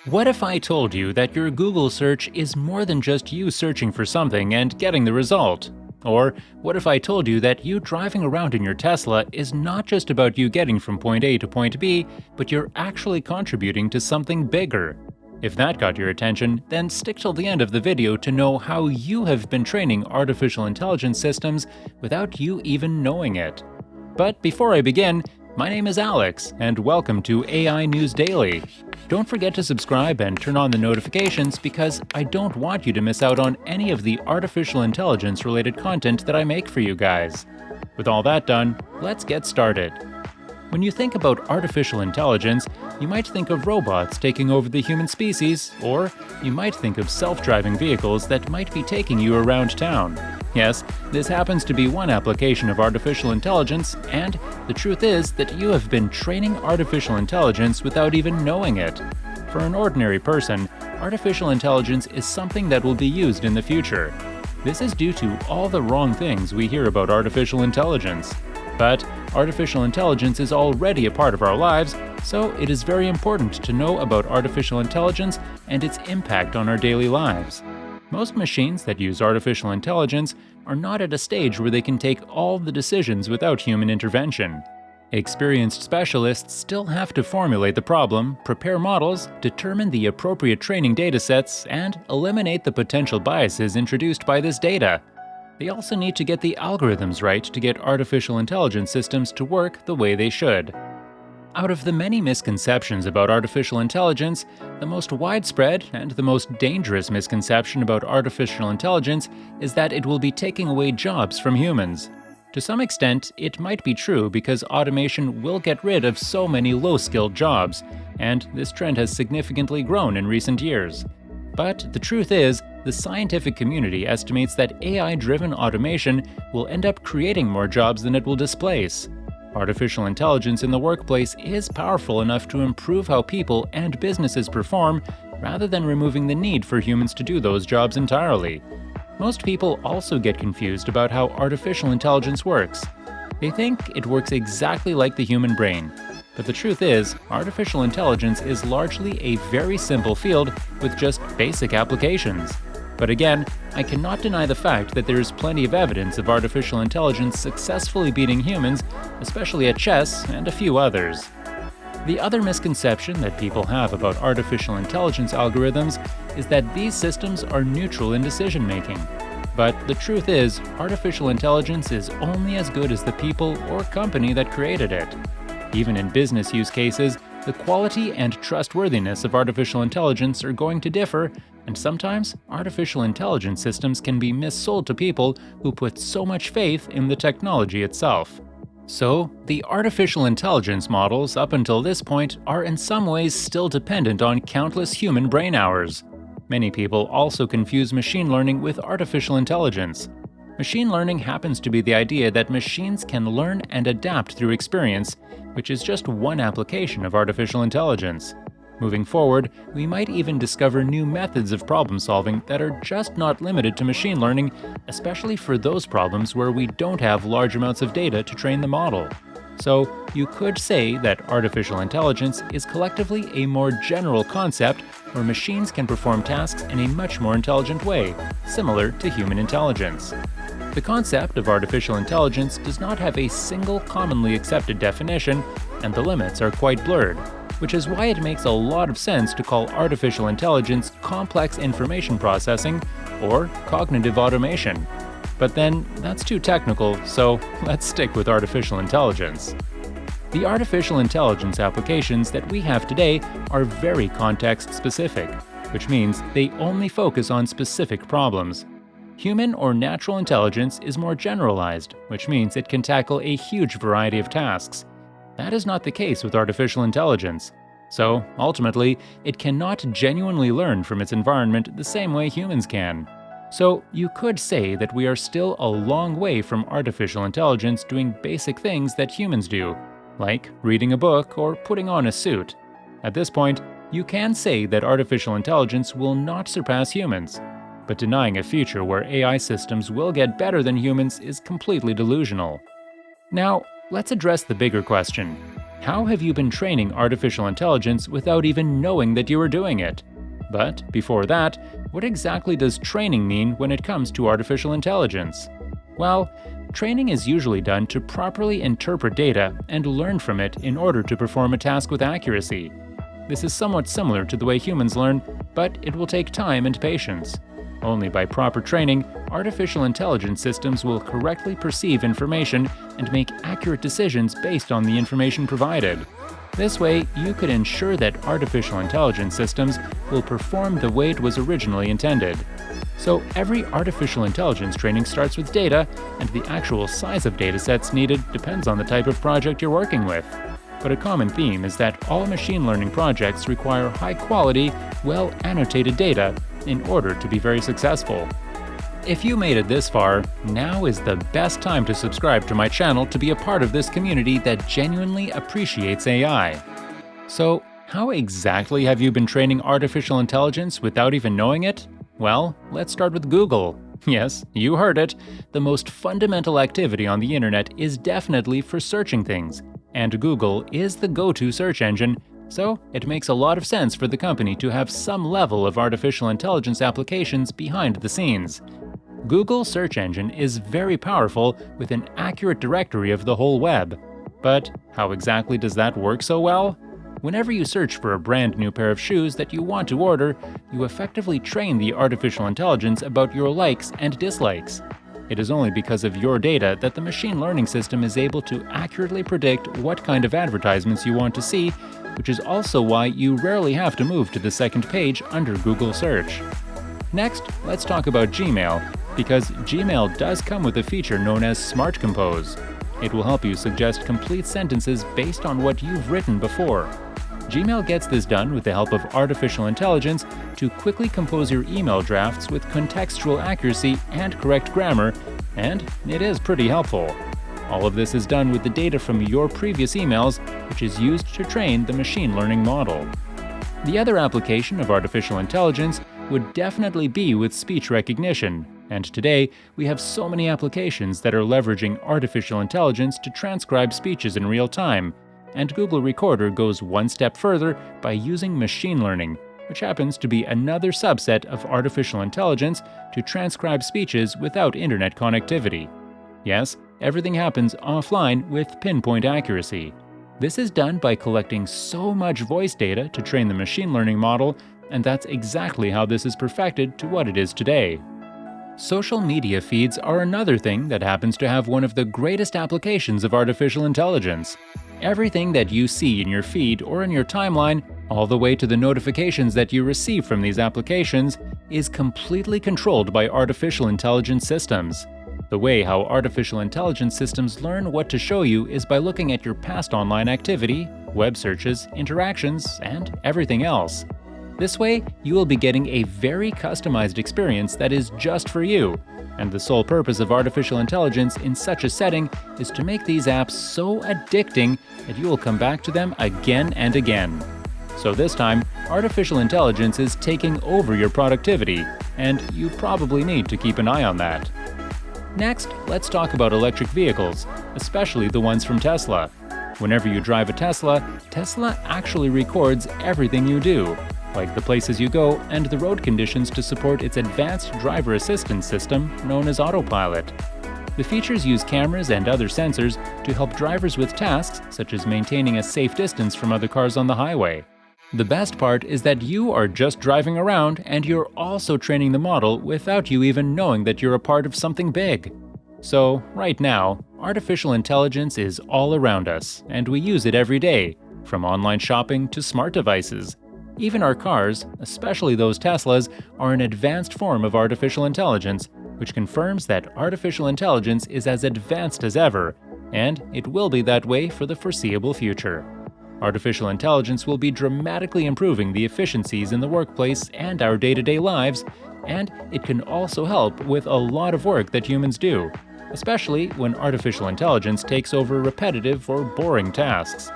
What if I told you that your Google search is more than just you searching for something and getting the result? Or what if I told you that you driving around in your Tesla is not just about you getting from point A to point B, but you're actually contributing to something bigger? If that got your attention, then stick till the end of the video to know how you have been training artificial intelligence systems without you even knowing it. But before I begin, my name is Alex, and welcome to AI News Daily. Don't forget to subscribe and turn on the notifications because I don't want you to miss out on any of the artificial intelligence related content that I make for you guys. With all that done, let's get started. When you think about artificial intelligence, you might think of robots taking over the human species, or you might think of self-driving vehicles that might be taking you around town. Yes, this happens to be one application of artificial intelligence, and the truth is that you have been training artificial intelligence without even knowing it. For an ordinary person, artificial intelligence is something that will be used in the future. This is due to all the wrong things we hear about artificial intelligence. But artificial intelligence is already a part of our lives, so it is very important to know about artificial intelligence and its impact on our daily lives. Most machines that use artificial intelligence are not at a stage where they can take all the decisions without human intervention. Experienced specialists still have to formulate the problem, prepare models, determine the appropriate training datasets, and eliminate the potential biases introduced by this data. They also need to get the algorithms right to get artificial intelligence systems to work the way they should. Out of the many misconceptions about artificial intelligence, the most widespread and the most dangerous misconception about artificial intelligence is that it will be taking away jobs from humans. To some extent, it might be true because automation will get rid of so many low-skilled jobs, and this trend has significantly grown in recent years. But the truth is, the scientific community estimates that AI-driven automation will end up creating more jobs than it will displace. Artificial intelligence in the workplace is powerful enough to improve how people and businesses perform, rather than removing the need for humans to do those jobs entirely. Most people also get confused about how artificial intelligence works. They think it works exactly like the human brain. But the truth is, artificial intelligence is largely a very simple field with just basic applications. But again, I cannot deny the fact that there is plenty of evidence of artificial intelligence successfully beating humans, especially at chess and a few others. The other misconception that people have about artificial intelligence algorithms is that these systems are neutral in decision-making. But the truth is, artificial intelligence is only as good as the people or company that created it. Even in business use cases, the quality and trustworthiness of artificial intelligence are going to differ, and sometimes artificial intelligence systems can be missold to people who put so much faith in the technology itself. So, the artificial intelligence models up until this point are in some ways still dependent on countless human brain hours. Many people also confuse machine learning with artificial intelligence. Machine learning happens to be the idea that machines can learn and adapt through experience, which is just one application of artificial intelligence. Moving forward, we might even discover new methods of problem solving that are just not limited to machine learning, especially for those problems where we don't have large amounts of data to train the model. So, you could say that artificial intelligence is collectively a more general concept where machines can perform tasks in a much more intelligent way, similar to human intelligence. The concept of artificial intelligence does not have a single commonly accepted definition, and the limits are quite blurred, which is why it makes a lot of sense to call artificial intelligence complex information processing or cognitive automation. But then, that's too technical, so let's stick with artificial intelligence. The artificial intelligence applications that we have today are very context-specific, which means they only focus on specific problems. Human or natural intelligence is more generalized, which means it can tackle a huge variety of tasks. That is not the case with artificial intelligence. So, ultimately, it cannot genuinely learn from its environment the same way humans can. So, you could say that we are still a long way from artificial intelligence doing basic things that humans do, like reading a book or putting on a suit. At this point, you can say that artificial intelligence will not surpass humans. But denying a future where AI systems will get better than humans is completely delusional. Now, let's address the bigger question. How have you been training artificial intelligence without even knowing that you were doing it? But before that, what exactly does training mean when it comes to artificial intelligence? Well, training is usually done to properly interpret data and learn from it in order to perform a task with accuracy. This is somewhat similar to the way humans learn, but it will take time and patience. Only by proper training, artificial intelligence systems will correctly perceive information and make accurate decisions based on the information provided. This way, you could ensure that artificial intelligence systems will perform the way it was originally intended. So every artificial intelligence training starts with data, and the actual size of datasets needed depends on the type of project you're working with. But a common theme is that all machine learning projects require high-quality, well-annotated data in order to be very successful. If you made it this far, now is the best time to subscribe to my channel to be a part of this community that genuinely appreciates AI. So, how exactly have you been training artificial intelligence without even knowing it? Well, let's start with Google. Yes, you heard it. The most fundamental activity on the internet is definitely for searching things, and Google is the go-to search engine, so it makes a lot of sense for the company to have some level of artificial intelligence applications behind the scenes. Google's search engine is very powerful with an accurate directory of the whole web. But how exactly does that work so well? Whenever you search for a brand new pair of shoes that you want to order, you effectively train the artificial intelligence about your likes and dislikes. It is only because of your data that the machine learning system is able to accurately predict what kind of advertisements you want to see, which is also why you rarely have to move to the second page under Google Search. Next, let's talk about Gmail, because Gmail does come with a feature known as Smart Compose. It will help you suggest complete sentences based on what you've written before. Gmail gets this done with the help of artificial intelligence to quickly compose your email drafts with contextual accuracy and correct grammar, and it is pretty helpful. All of this is done with the data from your previous emails, which is used to train the machine learning model. The other application of artificial intelligence would definitely be with speech recognition, and today we have so many applications that are leveraging artificial intelligence to transcribe speeches in real time, and Google Recorder goes one step further by using machine learning, which happens to be another subset of artificial intelligence to transcribe speeches without internet connectivity. Yes, everything happens offline with pinpoint accuracy. This is done by collecting so much voice data to train the machine learning model, and that's exactly how this is perfected to what it is today. Social media feeds are another thing that happens to have one of the greatest applications of artificial intelligence. Everything that you see in your feed or in your timeline, all the way to the notifications that you receive from these applications, is completely controlled by artificial intelligence systems. The way how artificial intelligence systems learn what to show you is by looking at your past online activity, web searches, interactions, and everything else. This way, you will be getting a very customized experience that is just for you, and the sole purpose of artificial intelligence in such a setting is to make these apps so addicting that you will come back to them again and again. So this time, artificial intelligence is taking over your productivity, and you probably need to keep an eye on that. Next, let's talk about electric vehicles, especially the ones from Tesla. Whenever you drive a Tesla, Tesla actually records everything you do, like the places you go and the road conditions to support its advanced driver assistance system known as Autopilot. The features use cameras and other sensors to help drivers with tasks such as maintaining a safe distance from other cars on the highway. The best part is that you are just driving around and you're also training the model without you even knowing that you're a part of something big. So, right now, artificial intelligence is all around us, and we use it every day, from online shopping to smart devices. Even our cars, especially those Teslas, are an advanced form of artificial intelligence, which confirms that artificial intelligence is as advanced as ever, and it will be that way for the foreseeable future. Artificial intelligence will be dramatically improving the efficiencies in the workplace and our day-to-day lives, and it can also help with a lot of work that humans do, especially when artificial intelligence takes over repetitive or boring tasks.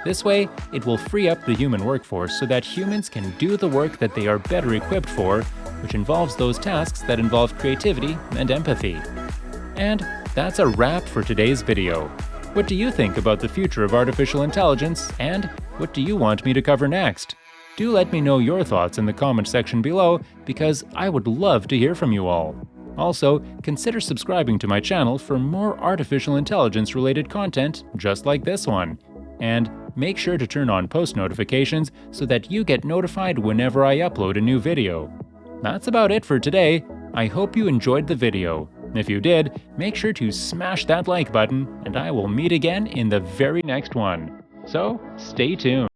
This way, it will free up the human workforce so that humans can do the work that they are better equipped for, which involves those tasks that involve creativity and empathy. And that's a wrap for today's video. What do you think about the future of artificial intelligence, and what do you want me to cover next? Do let me know your thoughts in the comment section below, because I would love to hear from you all. Also, consider subscribing to my channel for more artificial intelligence related content just like this one. And make sure to turn on post notifications so that you get notified whenever I upload a new video. That's about it for today. I hope you enjoyed the video. If you did, make sure to smash that like button, and I will meet again in the very next one. So, stay tuned.